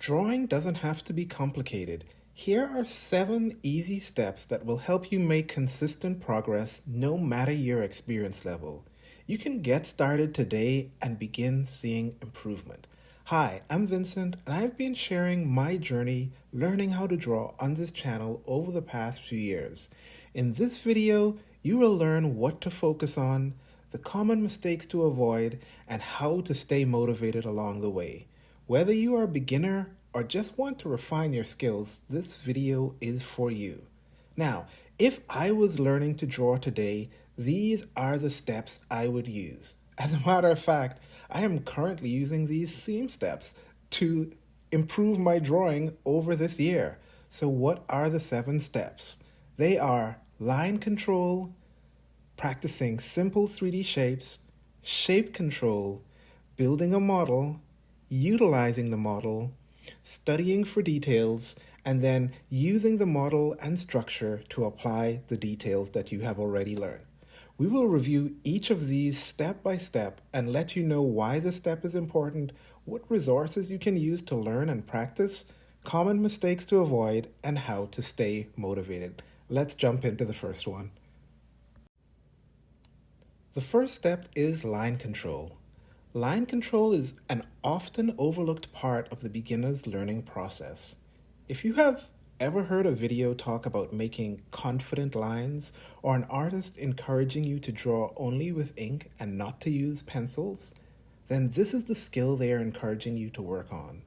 Drawing doesn't have to be complicated. Here are 7 easy steps that will help you make consistent progress no matter your experience level. You can get started today and begin seeing improvement. Hi, I'm Vincent, and I've been sharing my journey learning how to draw on this channel over the past few years. In this video, you will learn what to focus on, the common mistakes to avoid, and how to stay motivated along the way. Whether you are a beginner or just want to refine your skills, this video is for you. Now, if I was learning to draw today, these are the steps I would use. As a matter of fact, I am currently using these same steps to improve my drawing over this year. So what are the 7 steps? They are line control, practicing simple 3D shapes, shape control, building a model, utilizing the model, studying for details, and then using the model and structure to apply the details that you have already learned. We will review each of these step by step and let you know why the step is important, what resources you can use to learn and practice, common mistakes to avoid, and how to stay motivated. Let's jump into the first one. The first step is line control. Line control is an often overlooked part of the beginner's learning process. If you have ever heard a video talk about making confident lines, or an artist encouraging you to draw only with ink and not to use pencils, then this is the skill they are encouraging you to work on.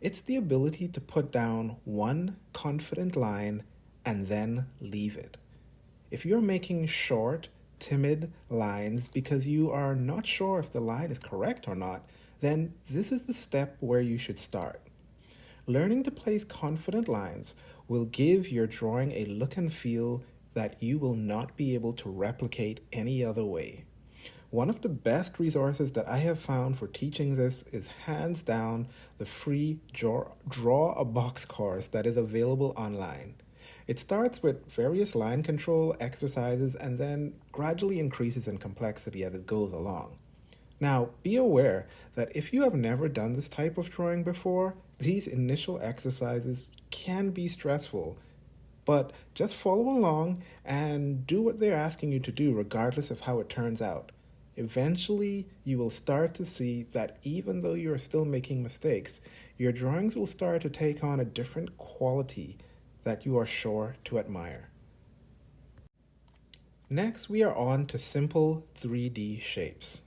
It's the ability to put down one confident line and then leave it. If you're making short, timid lines because you are not sure if the line is correct or not, then this is the step where you should start. Learning to place confident lines will give your drawing a look and feel that you will not be able to replicate any other way. One of the best resources that I have found for teaching this is hands down the free Draw a Box course that is available online. It starts with various line control exercises and then gradually increases in complexity as it goes along. Now, be aware that if you have never done this type of drawing before, these initial exercises can be stressful, but just follow along and do what they're asking you to do regardless of how it turns out. Eventually, you will start to see that even though you're still making mistakes, your drawings will start to take on a different quality that you are sure to admire. Next, we are on to simple 3D shapes.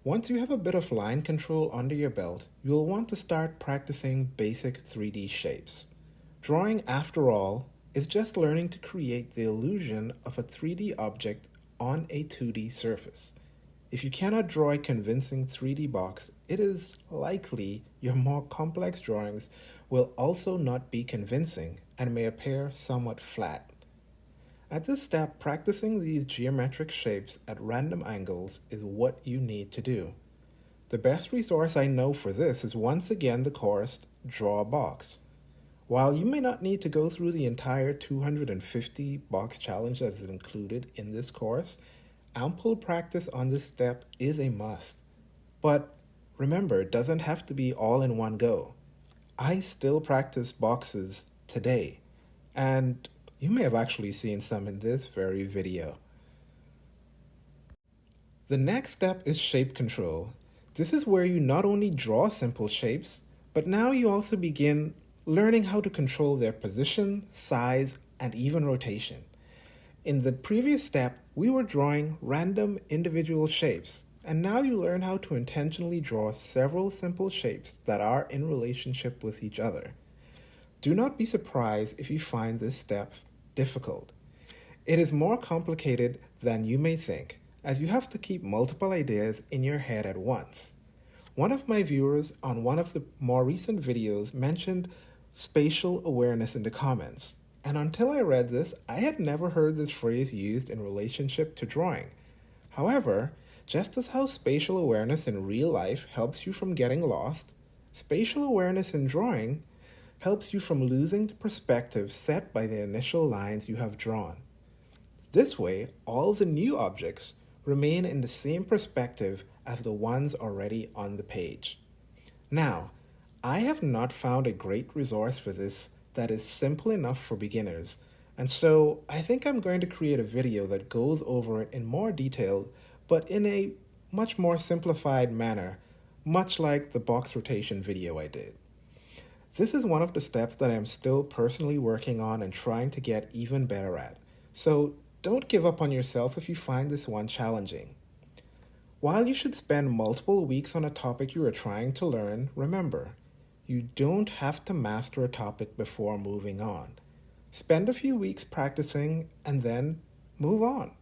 Once you have a bit of line control under your belt, you'll want to start practicing basic 3D shapes. Drawing, after all, is just learning to create the illusion of a 3D object on a 2D surface. If you cannot draw a convincing 3D box, it is likely your more complex drawings will also not be convincing and may appear somewhat flat. At this step, practicing these geometric shapes at random angles is what you need to do. The best resource I know for this is once again the course Draw a Box. While you may not need to go through the entire 250 box challenge that is included in this course, ample practice on this step is a must. But remember, it doesn't have to be all in one go. I still practice boxes today, and you may have actually seen some in this very video. The next step is shape control. This is where you not only draw simple shapes, but now you also begin learning how to control their position, size, and even rotation. In the previous step, we were drawing random individual shapes, and now you learn how to intentionally draw several simple shapes that are in relationship with each other. Do not be surprised if you find this step difficult. It is more complicated than you may think, as you have to keep multiple ideas in your head at once. One of my viewers on one of the more recent videos mentioned spatial awareness in the comments, and until I read this, I had never heard this phrase used in relationship to drawing. However, just as how spatial awareness in real life helps you from getting lost, spatial awareness in drawing helps you from losing the perspective set by the initial lines you have drawn. This way, all the new objects remain in the same perspective as the ones already on the page. Now, I have not found a great resource for this that is simple enough for beginners, and so I think I'm going to create a video that goes over it in more detail, but in a much more simplified manner, much like the box rotation video I did. This is one of the steps that I'm still personally working on and trying to get even better at, so don't give up on yourself if you find this one challenging. While you should spend multiple weeks on a topic you are trying to learn, remember, you don't have to master a topic before moving on. Spend a few weeks practicing and then move on.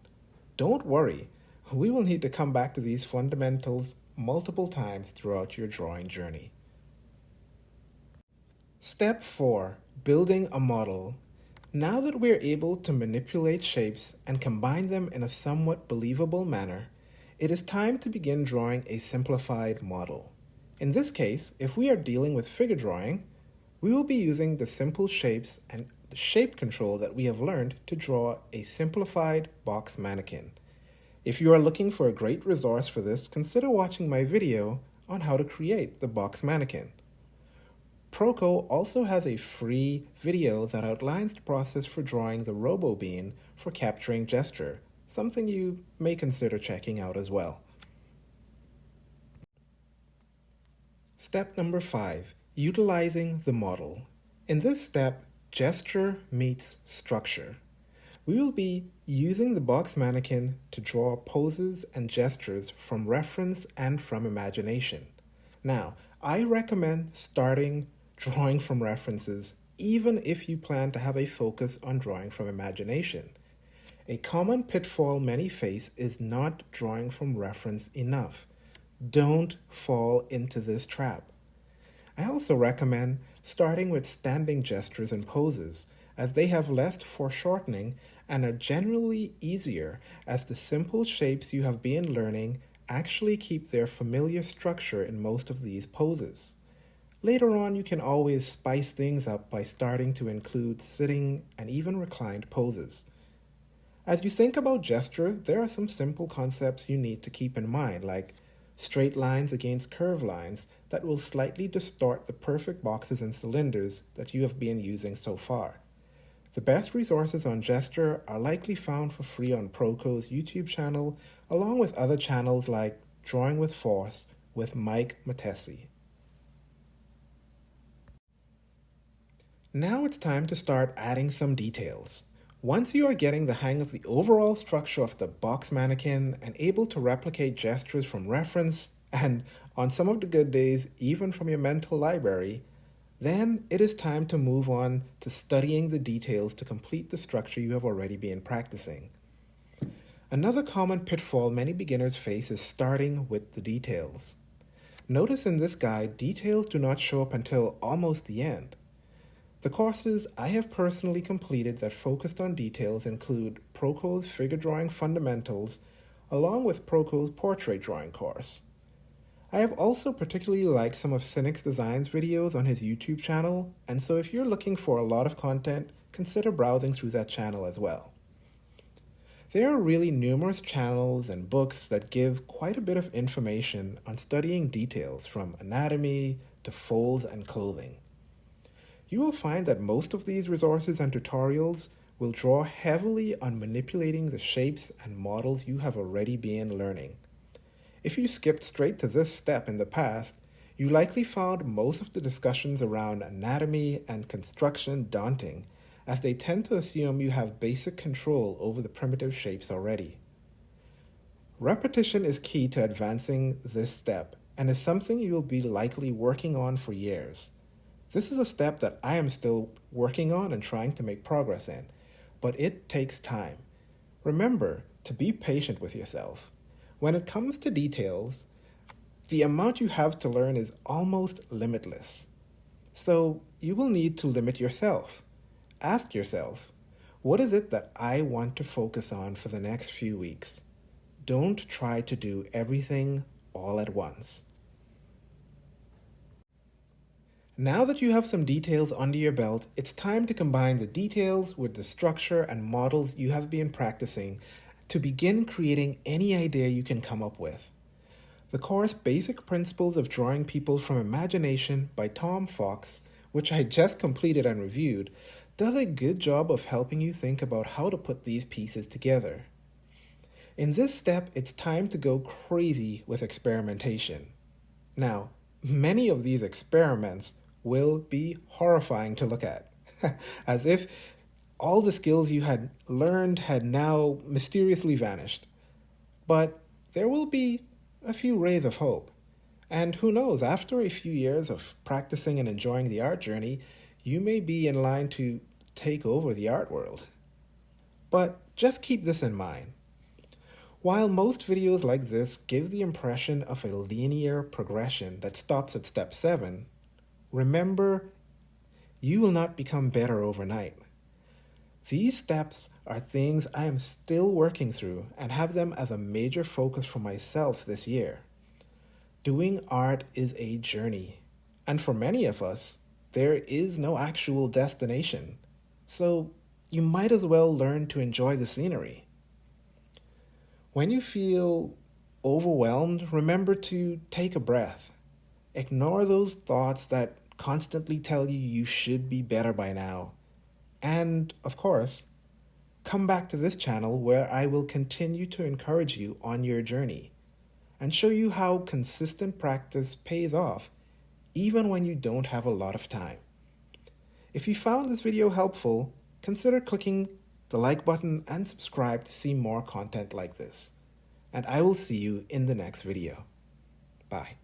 Don't worry, we will need to come back to these fundamentals multiple times throughout your drawing journey. Step 4. Building a model. Now that we're able to manipulate shapes and combine them in a somewhat believable manner, it is time to begin drawing a simplified model. In this case, if we are dealing with figure drawing, we will be using the simple shapes and the shape control that we have learned to draw a simplified box mannequin. If you are looking for a great resource for this, consider watching my video on how to create the box mannequin. Proco also has a free video that outlines the process for drawing the robo bean for capturing gesture, something you may consider checking out as well. Step number 5, utilizing the model. In this step, gesture meets structure. We will be using the box mannequin to draw poses and gestures from reference and from imagination. Now, I recommend starting drawing from references even if you plan to have a focus on drawing from imagination. A common pitfall many face is not drawing from reference enough. Don't fall into this trap. I also recommend starting with standing gestures and poses, as they have less foreshortening and are generally easier, as the simple shapes you have been learning actually keep their familiar structure in most of these poses. Later on, you can always spice things up by starting to include sitting and even reclined poses. As you think about gesture, there are some simple concepts you need to keep in mind, like straight lines against curved lines that will slightly distort the perfect boxes and cylinders that you have been using so far. The best resources on gesture are likely found for free on Proco's YouTube channel, along with other channels like Drawing with Force with Mike Matesi. Now it's time to start adding some details. Once you are getting the hang of the overall structure of the box mannequin and able to replicate gestures from reference, and on some of the good days, even from your mental library, then it is time to move on to studying the details to complete the structure you have already been practicing. Another common pitfall many beginners face is starting with the details. Notice in this guide, details do not show up until almost the end. The courses I have personally completed that focused on details include Proco's Figure Drawing Fundamentals, along with Proco's Portrait Drawing course. I have also particularly liked some of Cynic's Designs videos on his YouTube channel, and so if you're looking for a lot of content, consider browsing through that channel as well. There are really numerous channels and books that give quite a bit of information on studying details from anatomy to folds and clothing. You will find that most of these resources and tutorials will draw heavily on manipulating the shapes and models you have already been learning. If you skipped straight to this step in the past, you likely found most of the discussions around anatomy and construction daunting, as they tend to assume you have basic control over the primitive shapes already. Repetition is key to advancing this step and is something you will be likely working on for years. This is a step that I am still working on and trying to make progress in, but it takes time. Remember to be patient with yourself. When it comes to details, the amount you have to learn is almost limitless. So you will need to limit yourself. Ask yourself, what is it that I want to focus on for the next few weeks? Don't try to do everything all at once. Now that you have some details under your belt, it's time to combine the details with the structure and models you have been practicing to begin creating any idea you can come up with. The course Basic Principles of Drawing People from Imagination by Tom Fox, which I just completed and reviewed, does a good job of helping you think about how to put these pieces together. In this step, it's time to go crazy with experimentation. Now, many of these experiments will be horrifying to look at, as if all the skills you had learned had now mysteriously vanished. But there will be a few rays of hope. And who knows, after a few years of practicing and enjoying the art journey, you may be in line to take over the art world. But just keep this in mind. While most videos like this give the impression of a linear progression that stops at step 7, remember, you will not become better overnight. These steps are things I am still working through and have them as a major focus for myself this year. Doing art is a journey, and for many of us, there is no actual destination. So you might as well learn to enjoy the scenery. When you feel overwhelmed, remember to take a breath. Ignore those thoughts that constantly tell you you should be better by now. And, of course, come back to this channel where I will continue to encourage you on your journey and show you how consistent practice pays off even when you don't have a lot of time. If you found this video helpful, consider clicking the like button and subscribe to see more content like this. And I will see you in the next video. Bye.